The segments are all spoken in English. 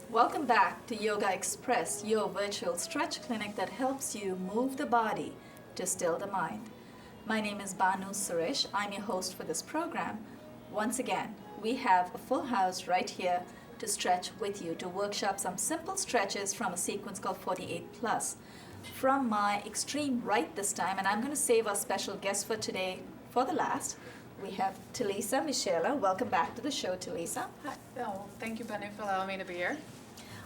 Welcome back to Yogaxpress, your virtual stretch clinic that helps you move the body to still the mind. My name is Banu Suresh. I'm your host for this program. Once again, we have a full house right here to stretch with you, to workshop some simple stretches from a sequence called 48 Plus. From my extreme right this time, and I'm going to save our special guest for today for the last, we have Talisa Michela. Welcome back to the show, Talisa. Hi. Oh, thank you, Banu, for allowing me to be here.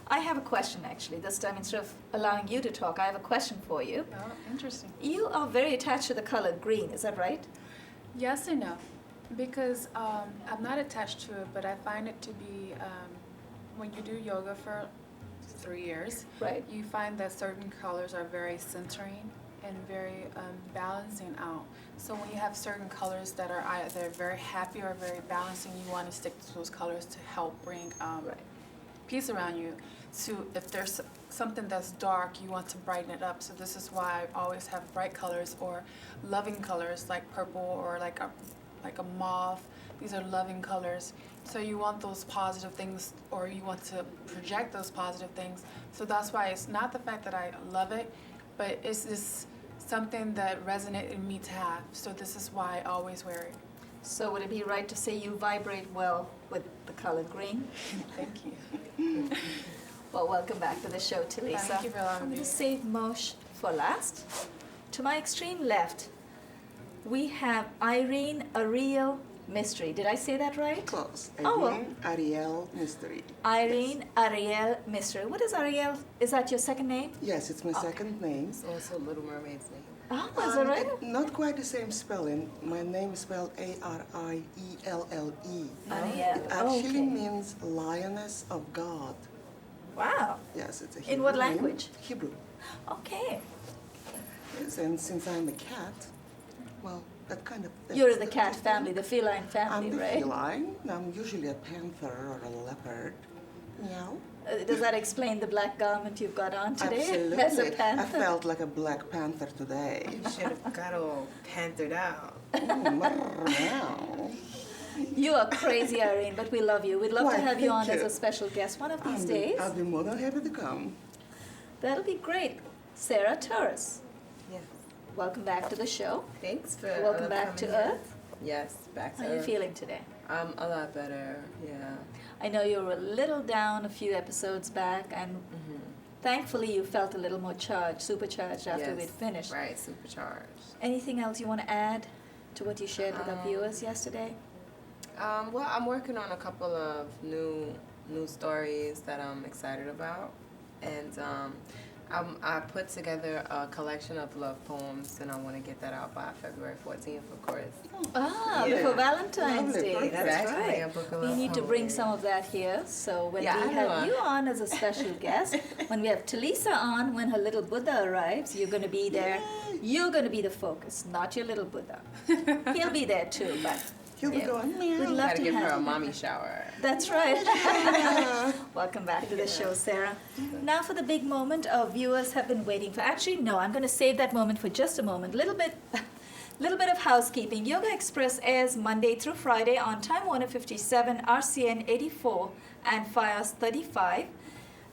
I have a question, actually. This time, instead of allowing you to talk, I have a question for you. Oh, interesting. You are very attached to the color green, is that right? Yes and no, because I'm not attached to it, but I find it to be, when you do yoga for 3 years, Right. you find that certain colors are very centering and very balancing out. So when you have certain colors that are either very happy or very balancing, you want to stick to those colors to help bring peace around you. So if there's something that's dark, you want to brighten it up. So this is why I always have bright colors or loving colors like purple or like a mauve. These are loving colors. So you want those positive things, or you want to project those positive things. So that's why it's not the fact that I love it, but it's just something that resonated in me to have. So this is why I always wear it. So would it be right to say you vibrate well with the color green? Thank you. Well, welcome back to the show, Talisa. Thank you for allowing I'm me going to to save Moshe for last. To my extreme left, we have Irene Ariel Mystery. Did I say that right? Close. Oh, well. Irene Ariel Mystery. Irene Ariel Mystery. What is Ariel? Is that your second name? Yes, it's my second name. It's also Little Mermaid's name. Oh, is that right? Not quite the same spelling. My name is spelled Arielle. Ariel. It actually Okay. means Lioness of God. Wow. Yes, it's a Hebrew In what name. language? Hebrew. Okay. Yes, and since I'm a cat, well, that kind of fits. You're in the cat family, the feline family, I'm the right? feline. I'm usually a panther or a leopard. Meow. Does that explain the black garment you've got on today? Absolutely. As a I panther? felt like a black panther today. You should have got all panthered out. Meow. You are crazy, Irene, but we love you. We'd love Why, to have you on thank as you. a special guest one of these days. I'll be more than happy to come. That'll be great. Sarah Torres, Yes. welcome back to the show. Thanks for Welcome back to coming here. Earth. Yes, back to How are you Earth. feeling today? I'm a lot better, yeah. I know you were a little down a few episodes back, and thankfully you felt a little more charged, supercharged after Yes, we'd finished. Right, supercharged. Anything else you want to add to what you shared with our viewers yesterday? Well, I'm working on a couple of new stories that I'm excited about, and I put together a collection of love poems, and I want to get that out by February 14th, of course. Ah, Yeah. before Valentine's Lovely, Day. perfect. That's Exactly, right. a book of We love need to bring poems. some of that here. So when Yeah, we I have know. you on as a special guest, when we have Talisa on, when her little Buddha arrives, you're going to be there. You're going to be the focus, not your little Buddha. He'll be there too, but He'll be going, meow. we'd love Gotta to give her a have. mommy shower. That's right. Welcome back to the show, Sarah. Now for the big moment our viewers have been waiting for. Actually, no, I'm going to save that moment for just a moment. Little bit of housekeeping. Yogaxpress airs Monday through Friday on Time Warner 57, RCN 84, and FiOS 35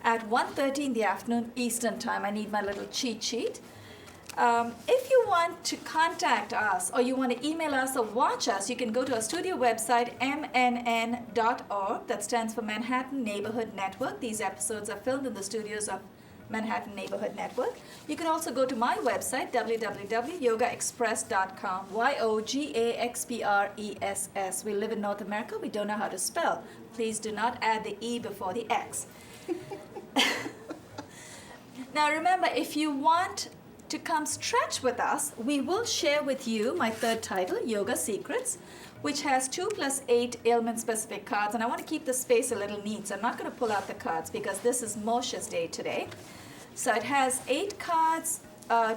at 1:30 in the afternoon Eastern Time. I need my little cheat sheet. If you want to contact us or you want to email us or watch us, you can go to our studio website, mnn.org. That stands for Manhattan Neighborhood Network. These episodes are filmed in the studios of Manhattan Neighborhood Network. You can also go to my website, www.yogaxpress.com, YOGAXPRESS. We live in North America. We don't know how to spell. Please do not add the E before the X. Now remember, if you want to come stretch with us, we will share with you my third title, Yoga Secrets, which has 2 + 8 ailment-specific cards. And I want to keep the space a little neat, so I'm not going to pull out the cards because this is Moshe's day today. So it has 8 cards,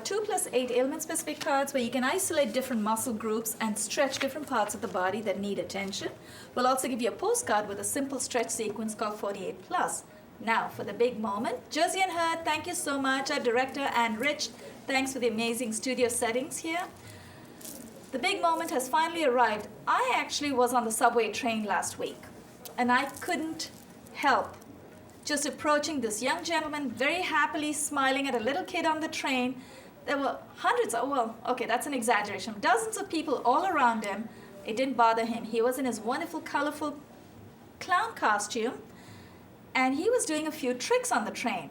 2 + 8 ailment-specific cards where you can isolate different muscle groups and stretch different parts of the body that need attention. We'll also give you a postcard with a simple stretch sequence called 48+. Now, for the big moment, Josie and her, thank you so much. Our director, and Rich, thanks for the amazing studio settings here. The big moment has finally arrived. I actually was on the subway train last week, and I couldn't help just approaching this young gentleman, very happily smiling at a little kid on the train. There were hundreds of, well, okay, that's an exaggeration, dozens of people all around him. It didn't bother him. He was in his wonderful, colorful clown costume, and he was doing a few tricks on the train.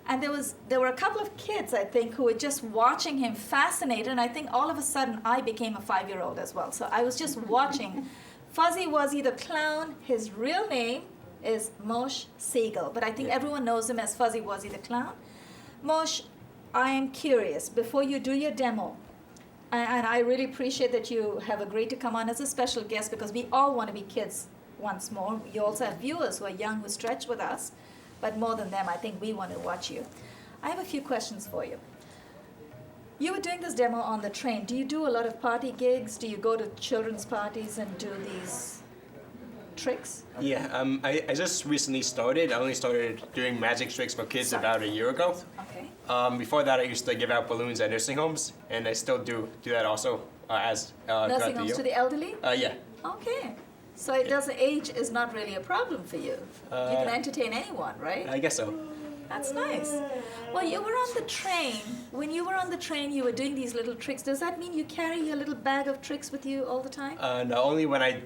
And there were a couple of kids, I think, who were just watching him fascinated, and I think all of a sudden I became a 5-year-old as well. So I was just watching Fuzzy Wuzzy the clown. His real name is Moshe Siegel, but I think everyone knows him as Fuzzy Wuzzy the clown. Moshe, I am curious, before you do your demo, and I really appreciate that you have agreed to come on as a special guest because we all want to be kids once more. You also have viewers who are young who stretch with us, but more than them, I think we want to watch you. I have a few questions for you. You were doing this demo on the train. Do you do a lot of party gigs? Do you go to children's parties and do these tricks? Yeah, I just recently started. I only started doing magic tricks for kids about a year ago. Okay. Before that, I used to give out balloons at nursing homes, and I still do that also as throughout Nursing the homes year. to the elderly? Yeah. Okay. So it doesn't, age is not really a problem for you. You can entertain anyone, right? I guess so. That's nice. Well, you were on the train. When you were on the train, you were doing these little tricks. Does that mean you carry your little bag of tricks with you all the time? No, only when I'm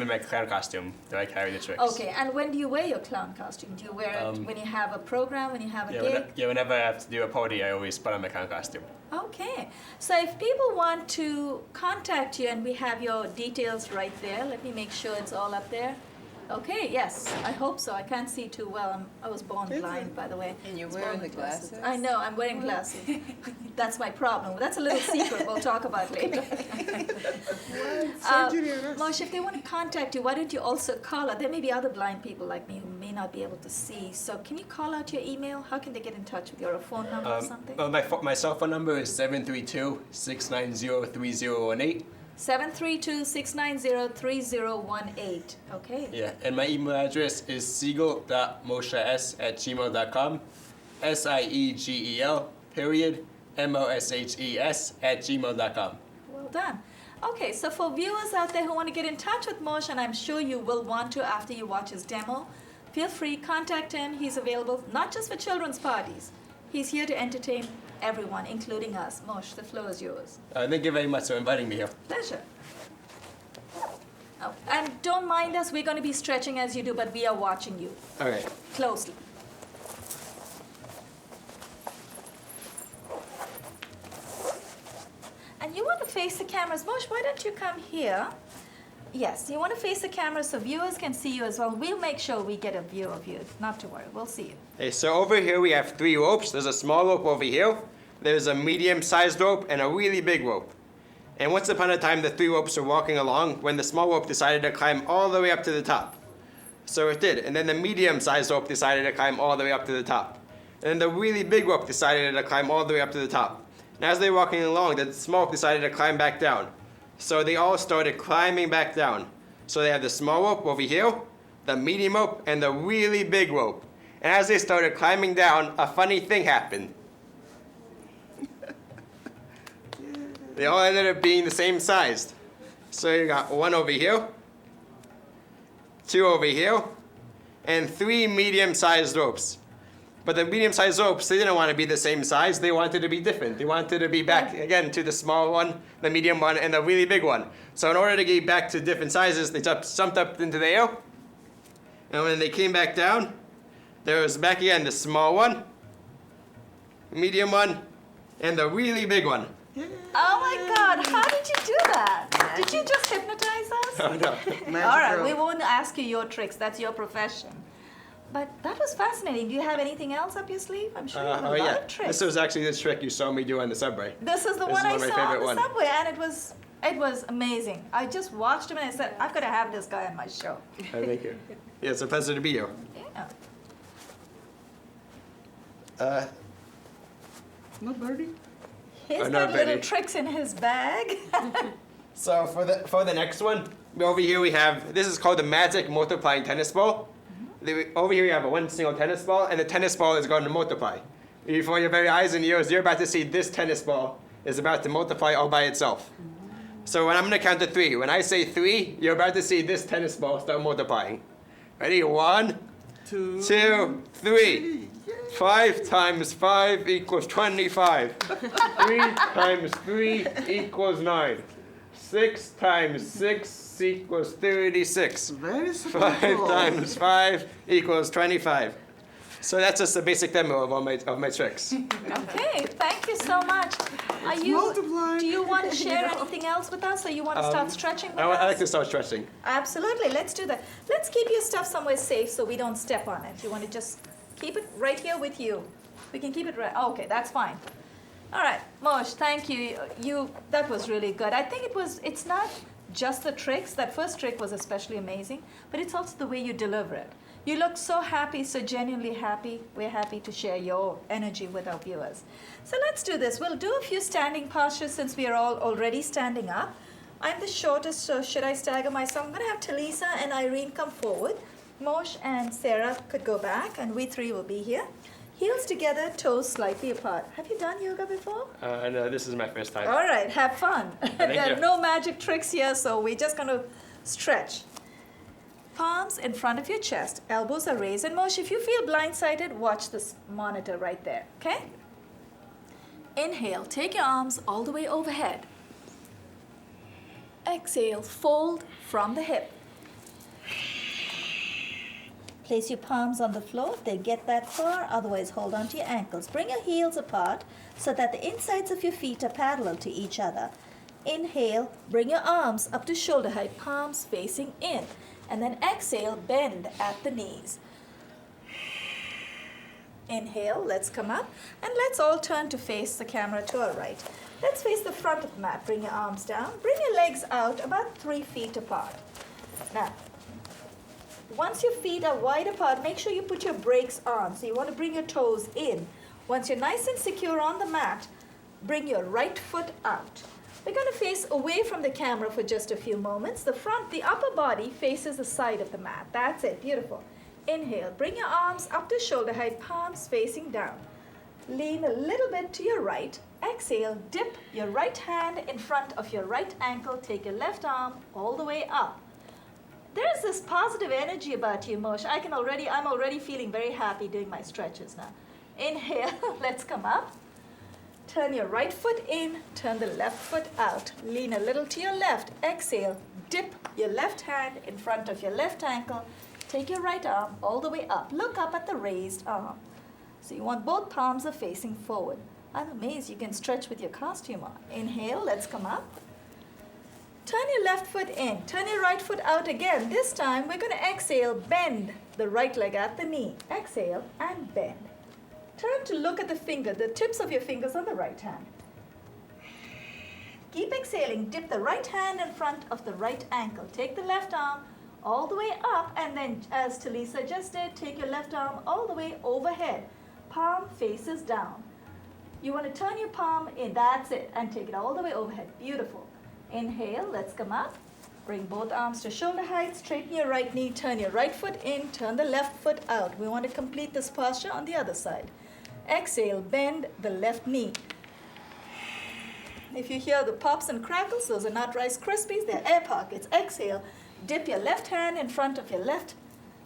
in my clown costume do I carry the tricks. Okay, and when do you wear your clown costume? Do you wear it when you have a program, when you have a gig? Whenever I have to do a party, I always put on my clown costume. Okay, so if people want to contact you, and we have your details right there, let me make sure it's all up there. Okay, yes, I hope so. I can't see too well. I was born blind, by the way. And you're I was wearing born the with glasses? I know, I'm wearing glasses. That's my problem. That's a little secret we'll talk about later. Moshe, if they want to contact you, why don't you also call out? There may be other blind people like me who may not be able to see. So can you call out your email? How can they get in touch with you, or a phone number or something? Well, my cell phone number is 732-690-3018. 732-690-3018. Okay. Yeah, and my email address is siegel.moshes@gmail.com. SIEGEL.MOSHES@gmail.com. Well done. Okay, so for viewers out there who want to get in touch with Moshe, and I'm sure you will want to after you watch his demo, feel free, contact him. He's available not just for children's parties. He's here to entertain everyone, including us. Moshe, the floor is yours. Thank you very much for inviting me here. Pleasure. Oh, and don't mind us, we're going to be stretching as you do, but we are watching you All right. closely. And you want to face the cameras. Moshe, why don't you come here? Yes, you want to face the camera so viewers can see you as well. We'll make sure we get a view of you. Not to worry, we'll see you. Okay, so over here we have 3 ropes. There's a small rope over here. There's a medium-sized rope and a really big rope. And once upon a time, the 3 ropes were walking along when the small rope decided to climb all the way up to the top. So it did. And then the medium-sized rope decided to climb all the way up to the top. And then the really big rope decided to climb all the way up to the top. And as they were walking along, the small rope decided to climb back down. So they all started climbing back down. So they have the small rope over here, the medium rope, and the really big rope. And as they started climbing down, a funny thing happened. They all ended up being the same size. So you got 1 over here, 2 over here, and 3 medium-sized ropes. But the medium-sized ropes, they didn't want to be the same size. They wanted to be different. They wanted to be back, again, to the small one, the medium one, and the really big one. So in order to get back to different sizes, they jumped up into the air. And when they came back down, there was back again the small one, medium one, and the really big one. Oh my God, how did you do that? Did you just hypnotize us? Oh no. Magic All right, girl. we won't ask you your tricks. That's your profession. But that was fascinating. Do you have anything else up your sleeve? I'm sure you have a lot of tricks. This was actually this trick you saw me do on the subway. This is the This one is I one of my saw on favorite the one. subway, and it was amazing. I just watched him and I said, I've got to have this guy on my show. Thank you. Yeah, it's a pleasure to be here. Yeah. No birdie? He's Oh, got no, little Betty. tricks in his bag. So for the next one, over here we have, this is called the magic multiplying tennis ball. Over here we have one single tennis ball, and the tennis ball is going to multiply. Before your very eyes and ears, you're about to see this tennis ball is about to multiply all by itself. So when I'm going to count to 3, when I say 3, you're about to see this tennis ball start multiplying. Ready? 1, 2, 3. 5 times 5 equals 25. 3 times 3 equals 9. 6 times 6 equals 36. Very 5 simple. times 5 equals 25. So that's just a basic demo of all my tricks. Okay, thank you so much. multiplying. Do you want to share anything else with us, or you want to start stretching with I like us? to start stretching. Absolutely, let's do that. Let's keep your stuff somewhere safe so we don't step on it. You want to just keep it right here with you. We can keep it right. Okay, that's fine. All right, Moshe, thank you. That was really good. I think it's not just the tricks. That first trick was especially amazing, but it's also the way you deliver it. You look so happy, so genuinely happy. We're happy to share your energy with our viewers. So let's do this. We'll do a few standing postures since we are all already standing up. I'm the shortest, so should I stagger myself? I'm going to have Talisa and Irene come forward. Moshe and Sarah could go back, and we three will be here. Heels together, toes slightly apart. Have you done yoga before? No, this is my first time. All right, have fun. There are you. no magic tricks here, so we're just going to stretch. Palms in front of your chest, elbows are raised. And Moshe, if you feel blindsided, watch this monitor right there, okay? Inhale, take your arms all the way overhead. Exhale, fold from the hip. Place your palms on the floor if they get that far, otherwise hold on to your ankles. Bring your heels apart so that the insides of your feet are parallel to each other. Inhale, bring your arms up to shoulder height, palms facing in. And then exhale, bend at the knees. Inhale, let's come up. And let's all turn to face the camera to our right. Let's face the front of the mat. Bring your arms down. Bring your legs out about 3 feet apart. Now, once your feet are wide apart, make sure you put your brakes on. So you want to bring your toes in. Once you're nice and secure on the mat, bring your right foot out. We're going to face away from the camera for just a few moments. The upper body faces the side of the mat. That's it. Beautiful. Inhale. Bring your arms up to shoulder height, palms facing down. Lean a little bit to your right. Exhale. Dip your right hand in front of your right ankle. Take your left arm all the way up. There's this positive energy about you, Moshe. I'm already feeling very happy doing my stretches now. Inhale. Let's come up. Turn your right foot in, turn the left foot out. Lean a little to your left. Exhale, dip your left hand in front of your left ankle. Take your right arm all the way up. Look up at the raised arm. So you want both palms are facing forward. I'm amazed you can stretch with your costume on. Inhale, let's come up. Turn your left foot in, turn your right foot out again. This time we're going to exhale, bend the right leg at the knee. Exhale and bend. Turn to look at the tips of your fingers on the right hand. Keep exhaling. Dip the right hand in front of the right ankle. Take the left arm all the way up, and then, as Talisa just did, take your left arm all the way overhead. Palm faces down. You want to turn your palm in, that's it, and take it all the way overhead. Beautiful. Inhale, let's come up. Bring both arms to shoulder height, straighten your right knee, turn your right foot in, turn the left foot out. We want to complete this posture on the other side. Exhale, bend the left knee. If you hear the pops and crackles, those are not Rice Krispies, they're air pockets. Exhale, dip your left hand in front of your left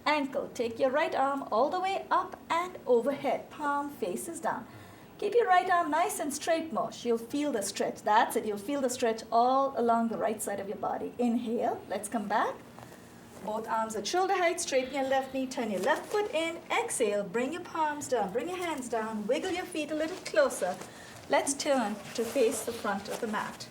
ankle. Take your right arm all the way up and overhead. Palm faces down. Keep your right arm nice and straight, Moshe. You'll feel the stretch. That's it. You'll feel the stretch all along the right side of your body. Inhale. Let's come back. Both arms at shoulder height, straighten your left knee, turn your left foot in, exhale, bring your palms down, bring your hands down, wiggle your feet a little closer. Let's turn to face the front of the mat.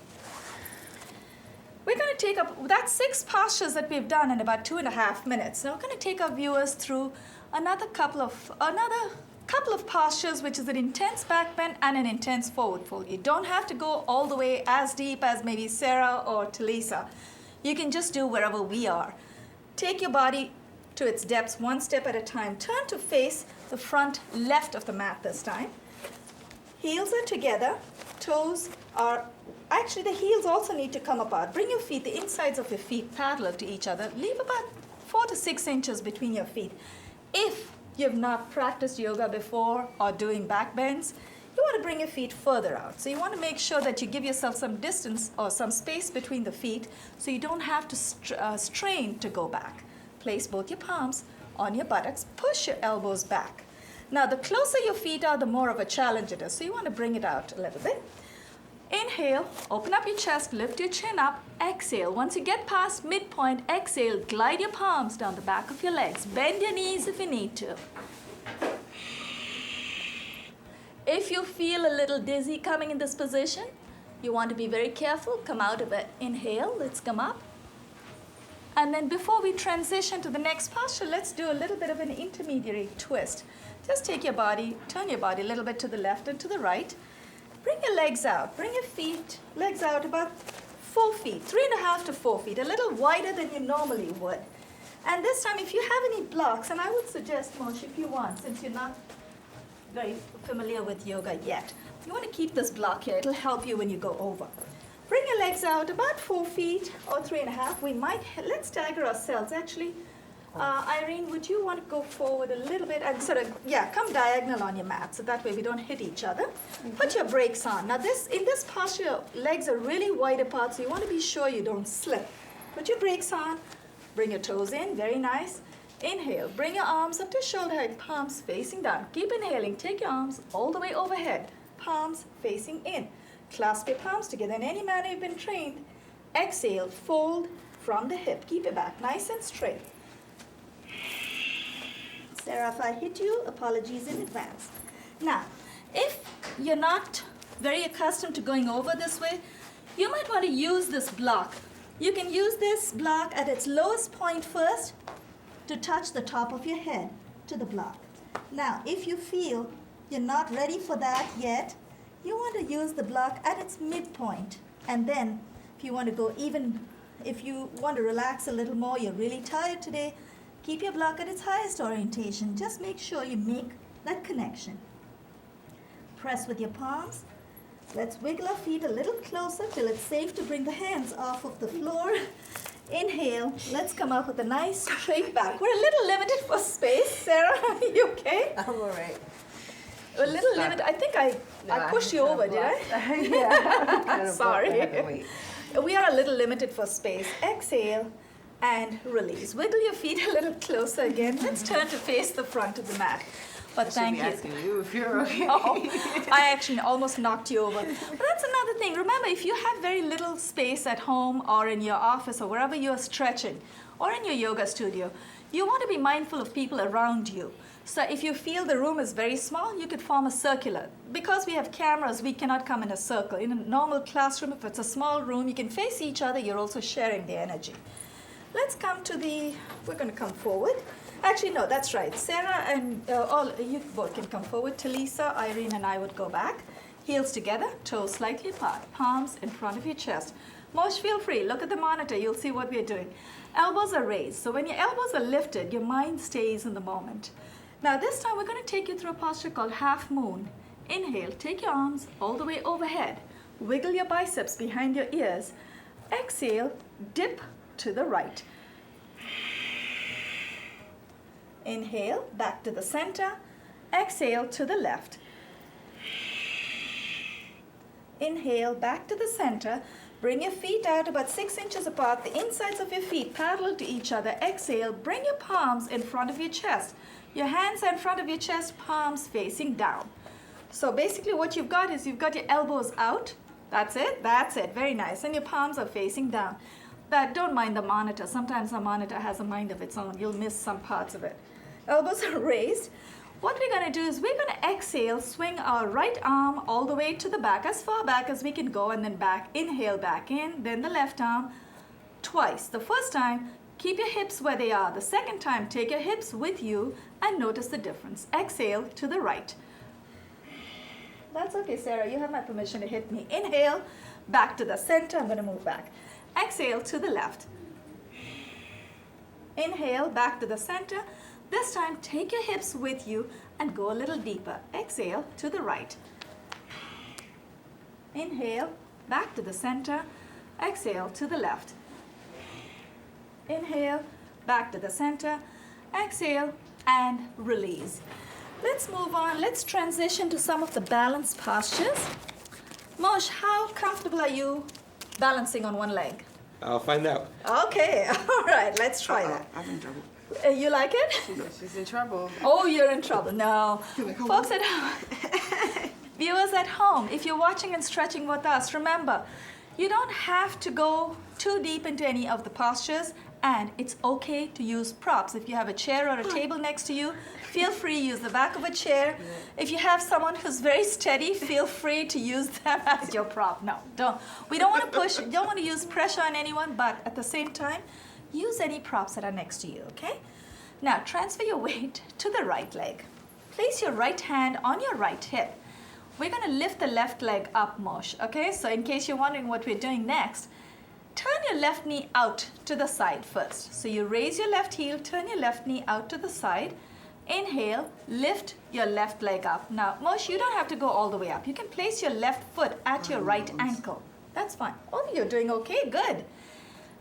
We're going to take up, that's 6 postures that we've done in about 2.5 minutes. Now we're going to take our viewers through another couple of postures, which is an intense back bend and an intense forward fold. You don't have to go all the way as deep as maybe Sarah or Talisa. You can just do wherever we are. Take your body to its depths one step at a time. Turn to face the front left of the mat this time. Heels are together, toes are, actually the heels also need to come apart. Bring your feet, the insides of your feet parallel to each other. Leave about 4 to 6 inches between your feet. If you have not practiced yoga before or doing back bends, you want to bring your feet further out. So you want to make sure that you give yourself some distance or some space between the feet so you don't have to strain to go back. Place both your palms on your buttocks, push your elbows back. Now the closer your feet are, the more of a challenge it is. So you want to bring it out a little bit. Inhale, open up your chest, lift your chin up, exhale. Once you get past midpoint, exhale, glide your palms down the back of your legs. Bend your knees if you need to. If you feel a little dizzy coming in this position, you want to be very careful. Come out of it. Inhale, let's come up. And then before we transition to the next posture, let's do a little bit of an intermediary twist. Just take your body, turn your body a little bit to the left and to the right. Bring your legs out. Bring your feet, legs out about 4 feet, 3.5 to 4 feet, a little wider than you normally would. And this time, if you have any blocks, and I would suggest, Moshe, if you want, since you're not very familiar with yoga yet, you want to keep this block here. It'll help you when you go over. Bring your legs out about 4 feet or 3.5. Let's stagger ourselves. Actually, Irene, would you want to go forward a little bit and sort of, come diagonal on your mat so that way we don't hit each other. Put your brakes on. Now in this posture, your legs are really wide apart, so you want to be sure you don't slip. Put your brakes on. Bring your toes in. Very nice. Inhale. Bring your arms up to shoulder height, palms facing down. Keep inhaling. Take your arms all the way overhead, palms facing in. Clasp your palms together in any manner you've been trained. Exhale. Fold from the hip. Keep it back nice and straight. Sarah, if I hit you, apologies in advance. Now, if you're not very accustomed to going over this way, you might want to use this block. You can use this block at its lowest point first to touch the top of your head to the block. Now, if you feel you're not ready for that yet, you want to use the block at its midpoint. And then, if you want to relax a little more, you're really tired today, keep your block at its highest orientation. Just make sure you make that connection. Press with your palms. Let's wiggle our feet a little closer till it's safe to bring the hands off of the floor. Inhale. Let's come up with a nice straight back. We're a little limited for space. Sarah, are you okay? I'm all right. A little limited. I think I pushed you over, did I? Yeah. Sorry. We are a little limited for space. Exhale. And release. Wiggle your feet a little closer again. Let's turn to face the front of the mat. But thank you. Asking you if you're okay. Oh, I actually almost knocked you over. But that's another thing. Remember, if you have very little space at home or in your office or wherever you're stretching or in your yoga studio, you want to be mindful of people around you. So if you feel the room is very small, you could form a circular. Because we have cameras, we cannot come in a circle. In a normal classroom, if it's a small room, you can face each other. You're also sharing the energy. Let's come to we're going to come forward. Actually, no, that's right. Sarah and you both can come forward. Talisa, Irene, and I would go back. Heels together, toes slightly apart, palms in front of your chest. Moshe, feel free. Look at the monitor. You'll see what we're doing. Elbows are raised. So when your elbows are lifted, your mind stays in the moment. Now this time, we're going to take you through a posture called half moon. Inhale, take your arms all the way overhead. Wiggle your biceps behind your ears. Exhale, dip to the right. Inhale, back to the center. Exhale to the left. Inhale, back to the center. Bring your feet out about 6 inches apart, the insides of your feet parallel to each other. Exhale, bring your palms in front of your chest. Your hands are in front of your chest, palms facing down. So basically what you've got is you've got your elbows out. That's it, very nice. And your palms are facing down. that don't mind the monitor. Sometimes the monitor has a mind of its own. You'll miss some parts of it. Elbows are raised. What we're going to do is we're going to exhale, swing our right arm all the way to the back, as far back as we can go, and then back. Inhale, back in, then the left arm twice. The first time, keep your hips where they are. The second time, take your hips with you and notice the difference. Exhale to the right. That's okay, Sarah. You have my permission to hit me. Inhale, back to the center. I'm going to move back. Exhale to the left. Inhale, back to the center. This time, take your hips with you and go a little deeper. Exhale to the right. Inhale, back to the center. Exhale to the left. Inhale, back to the center. Exhale and release. Let's move on. Let's transition to some of the balance postures. Moshe, how comfortable are you balancing on one leg? I'll find out. Okay, all right, let's try that. I'm in trouble. You like it? She's in trouble. Oh, you're in trouble. No. Can I come Folks on? at home, viewers at home, if you're watching and stretching with us, remember, you don't have to go too deep into any of the postures, and it's okay to use props. If you have a chair or a table next to you, feel free to use the back of a chair. If you have someone who's very steady, feel free to use them as your prop. No, don't. We don't want to push, don't want to use pressure on anyone, but at the same time, use any props that are next to you, okay? Now, transfer your weight to the right leg. Place your right hand on your right hip. We're going to lift the left leg up, Moshe, okay? So in case you're wondering what we're doing next, turn your left knee out to the side first. So you raise your left heel, turn your left knee out to the side. Inhale, lift your left leg up. Now, Moshe, you don't have to go all the way up. You can place your left foot at your right ankle. That's fine. Oh, you're doing okay, good.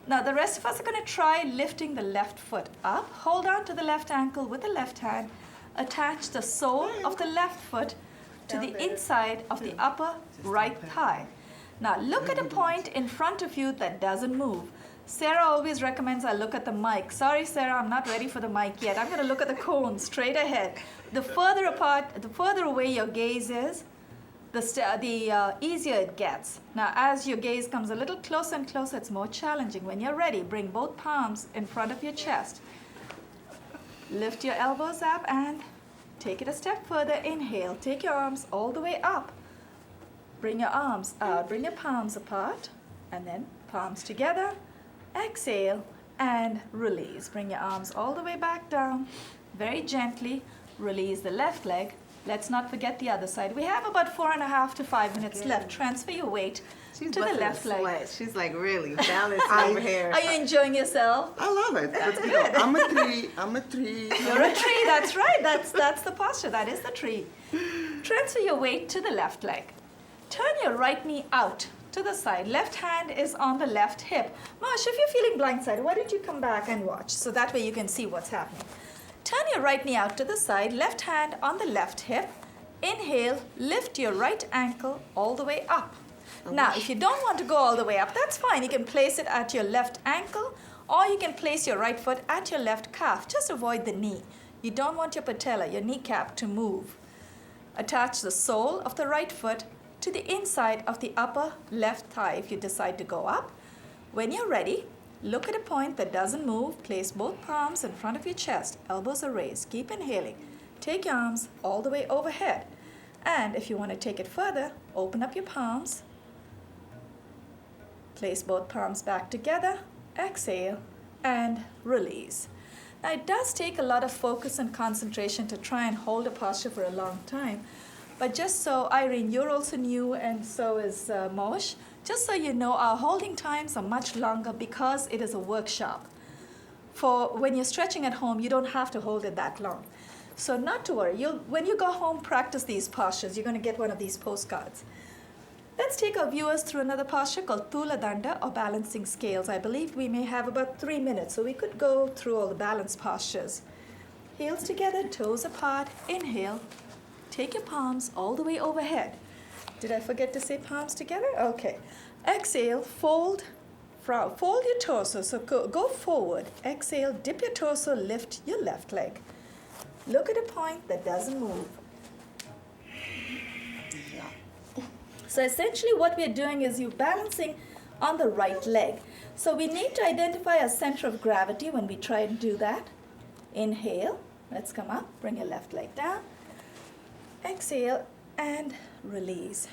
Now, the rest of us are going to try lifting the left foot up. Hold on to the left ankle with the left hand. Attach the sole of the left foot to the inside of the upper right thigh. Now, look at a point in front of you that doesn't move. Sarah always recommends I look at the mic. Sorry, Sarah, I'm not ready for the mic yet. I'm going to look at the cone straight ahead. The further apart, the further away your gaze is, the easier it gets. Now, as your gaze comes a little closer and closer, it's more challenging. When you're ready, bring both palms in front of your chest. Lift your elbows up and take it a step further. Inhale. Take your arms all the way up. Bring your arms out. Bring your palms apart. And then palms together. Exhale and release. Bring your arms all the way back down. Very gently release the left leg. Let's not forget the other side. We have about 4.5 to 5 minutes left. Transfer your weight to the left leg. She's like really balanced over here. Are you enjoying yourself? I love it. That's good. I'm a tree. I'm a tree. You're a tree, that's right. That's the posture. That is the tree. Transfer your weight to the left leg. Turn your right knee out to the side. Left hand is on the left hip. Moshe, if you're feeling blindsided, why don't you come back and watch? So that way you can see what's happening. Turn your right knee out to the side. Left hand on the left hip. Inhale, lift your right ankle all the way up. Now, if you don't want to go all the way up, that's fine. You can place it at your left ankle, or you can place your right foot at your left calf. Just avoid the knee. You don't want your patella, your kneecap, to move. Attach the sole of the right foot to the inside of the upper left thigh if you decide to go up. When you're ready, look at a point that doesn't move. Place both palms in front of your chest. Elbows are raised. Keep inhaling. Take your arms all the way overhead. And if you want to take it further, open up your palms. Place both palms back together. Exhale and release. Now, it does take a lot of focus and concentration to try and hold a posture for a long time. But just so, Irene, you're also new, and so is Moshe. Just so you know, our holding times are much longer because it is a workshop. For when you're stretching at home, you don't have to hold it that long. So not to worry. When you go home, practice these postures. You're going to get one of these postcards. Let's take our viewers through another posture called Tula Danda, or balancing scales. I believe we may have about 3 minutes, so we could go through all the balance postures. Heels together, toes apart. Inhale. Take your palms all the way overhead. Did I forget to say palms together? Okay. Exhale, fold your torso. So go forward. Exhale, dip your torso, lift your left leg. Look at a point that doesn't move. So essentially what we're doing is you're balancing on the right leg. So we need to identify a center of gravity when we try and do that. Inhale, let's come up, bring your left leg down. Exhale and release.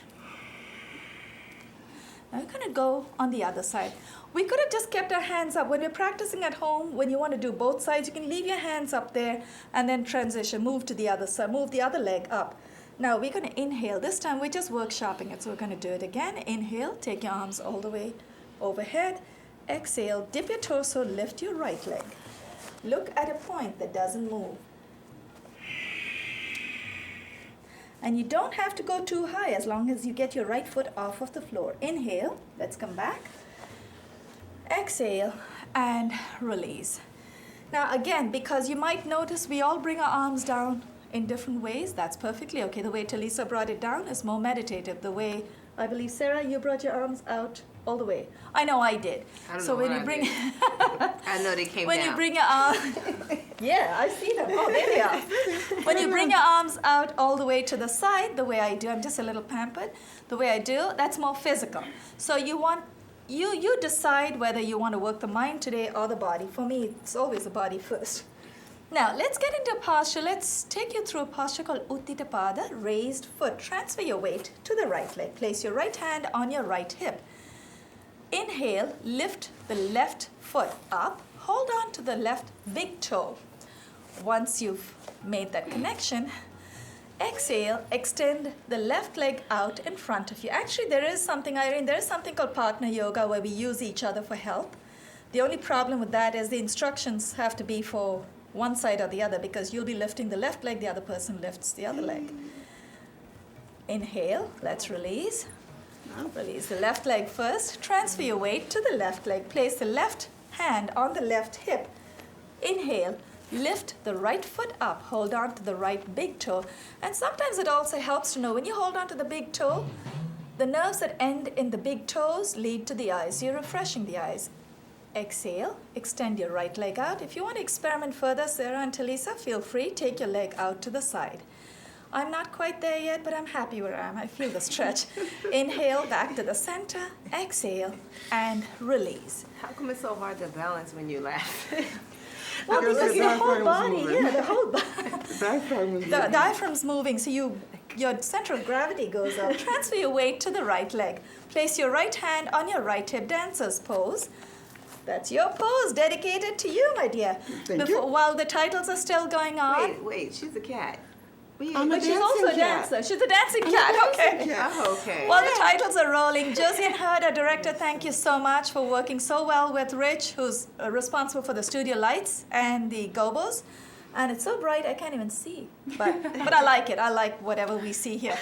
Now we're gonna go on the other side. We could have just kept our hands up. When we're practicing at home, when you want to do both sides, you can leave your hands up there and then transition, move to the other side, move the other leg up. Now we're gonna inhale. This time we're just workshopping it, so we're gonna do it again. Inhale, take your arms all the way overhead. Exhale, dip your torso, lift your right leg. Look at a point that doesn't move. And you don't have to go too high as long as you get your right foot off of the floor. Inhale, let's come back. Exhale and release. Now again, because you might notice we all bring our arms down in different ways, that's perfectly okay. The way Talisa brought it down is more meditative. The way, I believe, Sarah, you brought your arms out all the way. I know I did. I don't So know when what you I bring I know they came when down. you bring your arms, yeah, I see them. Oh, there they are. When you bring your arms out all the way to the side, the way I do, I'm just a little pampered. The way I do, that's more physical. So you decide whether you want to work the mind today or the body. For me, it's always the body first. Now, let's get into a posture. Let's take you through a posture called Uttita Pada, raised foot. Transfer your weight to the right leg. Place your right hand on your right hip. Inhale, lift the left foot up. Hold on to the left big toe. Once you've made that connection, exhale, extend the left leg out in front of you. Actually, there is something, Irene, there is something called partner yoga where we use each other for help. The only problem with that is the instructions have to be for one side or the other, because you'll be lifting the left leg, the other person lifts the other leg. Inhale, let's release. Release the left leg first. Transfer your weight to the left leg. Place the left hand on the left hip. Inhale, lift the right foot up. Hold on to the right big toe. And sometimes it also helps to know when you hold on to the big toe, the nerves that end in the big toes lead to the eyes. You're refreshing the eyes. Exhale, extend your right leg out. If you want to experiment further, Sarah and Talisa, feel free. Take your leg out to the side. I'm not quite there yet, but I'm happy where I am. I feel the stretch. Inhale, back to the center. Exhale, and release. How come it's so hard to balance when you laugh? Well, because the your whole diaphragm is body, moving. yeah, the whole body. Diaphragm is The moving. diaphragm's moving, so your center of gravity goes up. Transfer your weight to the right leg. Place your right hand on your right hip, dancer's pose. That's your pose, dedicated to you, my dear. Thank you. While the titles are still going on. Wait, she's a cat. I'm a But she's also a dancing cat. dancer. She's a dancing cat, okay. cat. Oh, okay. Well, the titles are rolling. Josie and Hurd, our director, thank you so much for working so well with Rich, who's responsible for the studio lights and the gobos. And it's so bright, I can't even see. But I like it. I like whatever we see here.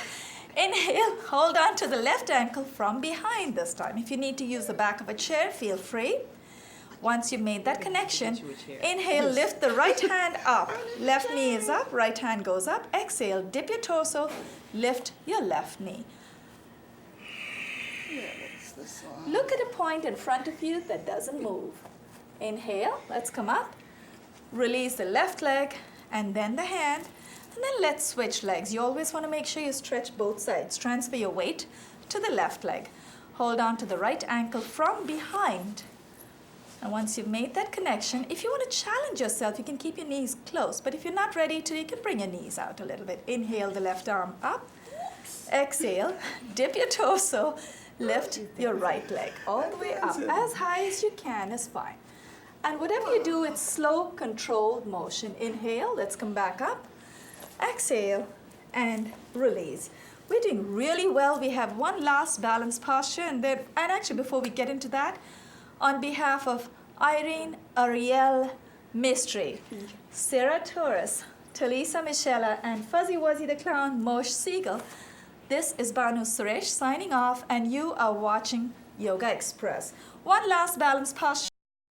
Inhale, hold on to the left ankle from behind this time. If you need to use the back of a chair, feel free. Once you've made that connection, inhale, lift the right hand up. Left knee is up, right hand goes up. Exhale, dip your torso, lift your left knee. Look at a point in front of you that doesn't move. Inhale, let's come up. Release the left leg and then the hand. And then let's switch legs. You always want to make sure you stretch both sides. Transfer your weight to the left leg. Hold on to the right ankle from behind. And once you've made that connection, if you want to challenge yourself, you can keep your knees close. But if you're not ready to, you can bring your knees out a little bit. Inhale the left arm up. Exhale, dip your torso, lift your right leg all the way up. As high as you can is fine. And whatever you do, it's slow, controlled motion. Inhale, let's come back up. Exhale, and release. We're doing really well. We have one last balanced posture. And actually, before we get into that, on behalf of Irene, Ariel, Mystery, Sarah Torres, Talisa Michela, and Fuzzy Wuzzy the Clown, Moshe Siegel, this is Banu Suresh signing off, and you are watching Yoga Express. One last balanced posture.